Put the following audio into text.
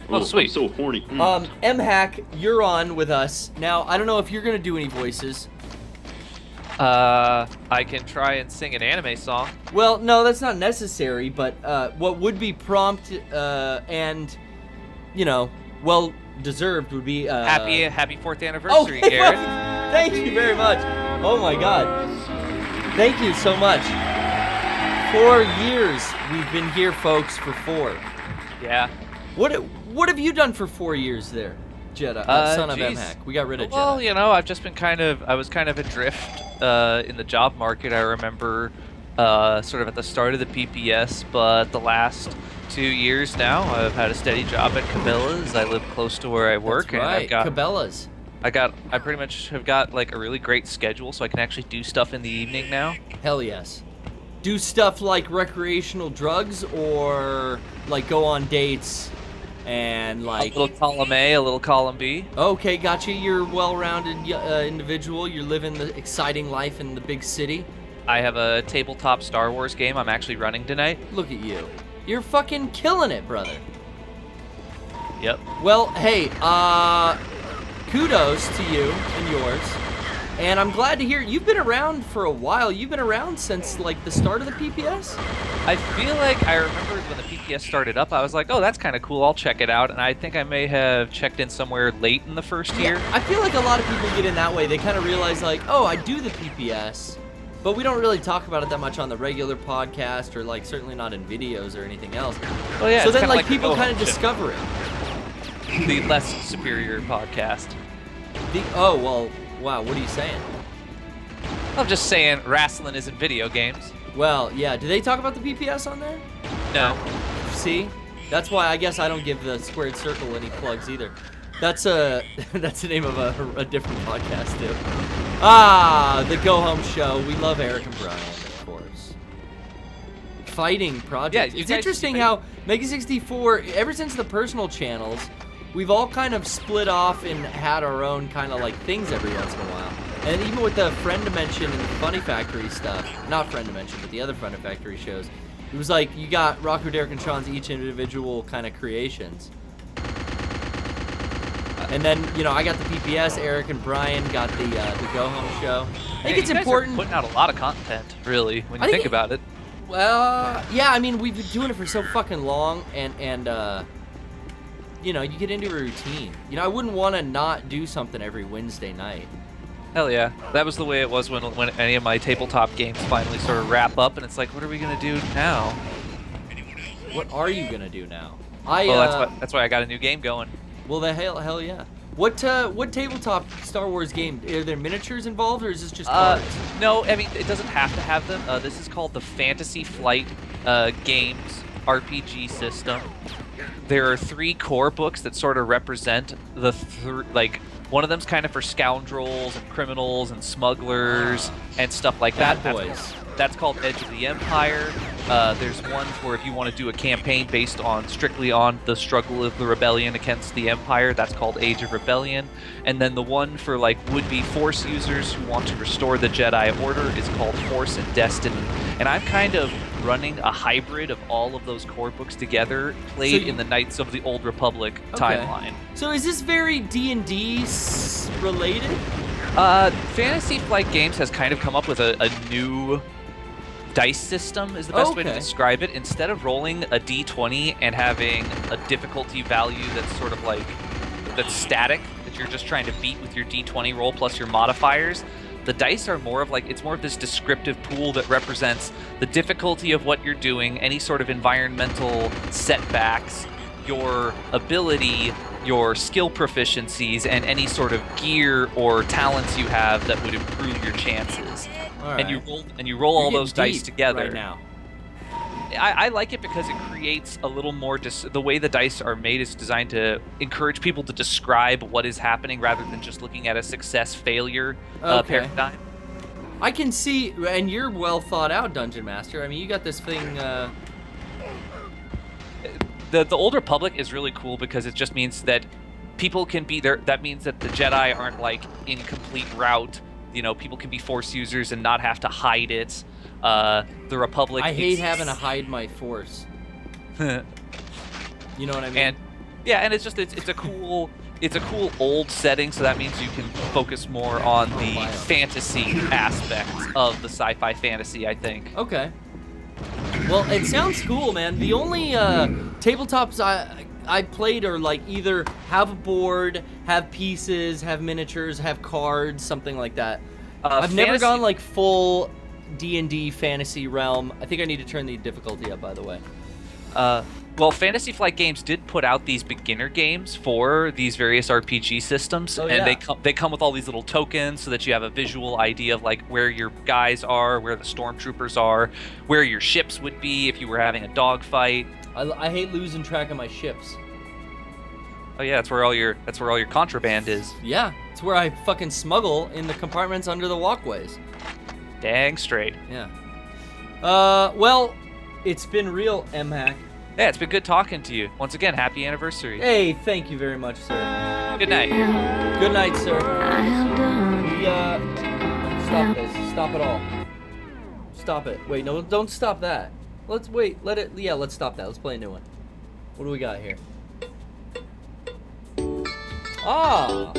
Oh, sweet. I'm so horny. MHack, you're on with us. Now, I don't know if you're going to do any voices. I can try and sing an anime song. Well, no, that's not necessary, but what would be prompt and, you know, well deserved would be Happy 4th anniversary, okay, Garrett. Thank you very much. Oh my God. Thank you so much. 4 years we've been here, folks, for 4. Yeah. What have you done for 4 years there, Jedi? Son of MHack. We got rid of Jedi. Well, you know, I've just been I was kind of adrift in the job market. I remember sort of at the start of the PPS, but the last 2 years now, I've had a steady job at Cabela's. I live close to where I work. That's right. And I've got Cabela's. I pretty much have got like a really great schedule, so I can actually do stuff in the evening now. Hell yes. Do stuff like recreational drugs or like go on dates and like... A little column A, a little column B. Okay, gotcha. You're a well-rounded individual. You're living the exciting life in the big city. I have a tabletop Star Wars game I'm actually running tonight. Look at you. You're fucking killing it, brother. Yep. Well, hey, kudos to you and yours. And I'm glad to hear you've been around for a while. You've been around since, like, the start of the PPS? I feel like I remembered when the PPS started up, I was like, oh, that's kind of cool, I'll check it out. And I think I may have checked in somewhere late in the first year. I feel like a lot of people get in that way. They kind of realize, like, oh, I do the PPS, but we don't really talk about it that much on the regular podcast or, like, certainly not in videos or anything else. Well, yeah, so then, like, the people kind of Go Home discover it. Show. The less superior podcast. Oh, well... Wow, what are you saying? I'm just saying wrestling isn't video games. Well, yeah. Do they talk about the PPS on there? No. See? That's why I guess I don't give the Squared Circle any plugs either. That's that's the name of a different podcast too. Ah, the Go Home Show. We love Eric and Brian, of course. Fighting project. Yeah, it's interesting how Mega64, ever since the personal channels, we've all kind of split off and had our own kind of like things every once in a while. And even with the Friend Dimension and the Funny Factory stuff, not Friend Dimension, but the other Funny Factory shows, it was like you got Rocco, Derek, and Sean's each individual kind of creations. And then, you know, I got the PPS, Eric and Brian got the Go Home Show. I think it's important. You guys are putting out a lot of content, really, when you think about it. Well, yeah, I mean, we've been doing it for so fucking long, and you know, you get into a routine. You know, I wouldn't want to not do something every Wednesday night. Hell yeah. That was the way it was when any of my tabletop games finally sort of wrap up, and it's like, what are we going to do now? What are you going to do now? Well, that's why I got a new game going. Well, hell yeah. What tabletop Star Wars game? Are there miniatures involved, or is this just cards? No, I mean, it doesn't have to have them. This is called the Fantasy Flight Games RPG system. There are 3 core books that sort of represent the like. One of them's kind of for scoundrels and criminals and smugglers and stuff like that. Bad boys. That's called Edge of the Empire. There's one for if you want to do a campaign based on strictly on the struggle of the rebellion against the Empire. That's called Age of Rebellion. And then the one for like would-be Force users who want to restore the Jedi Order is called Force and Destiny. And I'm kind of running a hybrid of all of those core books together, played in the Knights of the Old Republic timeline. So is this very D&D related? Fantasy Flight Games has kind of come up with a new dice system is the best way to describe it. Instead of rolling a d20 and having a difficulty value that's sort of like, that's static, that you're just trying to beat with your d20 roll plus your modifiers, the dice are more of like, it's more of this descriptive pool that represents the difficulty of what you're doing, any sort of environmental setbacks, your ability, your skill proficiencies, and any sort of gear or talents you have that would improve your chances. Right. And you roll all those dice together. Right now. I like it because it creates a little more. The way the dice are made is designed to encourage people to describe what is happening rather than just looking at a success-failure paradigm. I can see, and you're well thought out, Dungeon Master. I mean, you got this thing. The Old Republic is really cool because it just means that people can be there. That means that the Jedi aren't like in complete rout. You know, people can be Force users and not have to hide it. The Republic. I hate having to hide my Force. You know what I mean? And Yeah, and it's a cool old setting, so that means you can focus more on the fantasy aspect of the sci-fi fantasy, I think. Okay. Well, it sounds cool, man. The only tabletops I played are like either have a board, have pieces, have miniatures, have cards, something like that. I've never gone like full D&D fantasy realm. I think I need to turn the difficulty up, by the way. Well, Fantasy Flight Games did put out these beginner games for these various RPG systems, and they come with all these little tokens so that you have a visual idea of like where your guys are, where the stormtroopers are, where your ships would be if you were having a dogfight. I hate losing track of my ships. Oh yeah, that's where all your contraband is. Yeah, it's where I fucking smuggle in the compartments under the walkways. Dang straight. Yeah. Well, it's been real, MHack. Yeah, it's been good talking to you. Once again, happy anniversary. Hey, thank you very much, sir. Good night. Good night, sir. Stop this. Stop it all. Stop it. Wait, no, don't stop that. Let's wait. Let's stop that. Let's play a new one. What do we got here? Ah!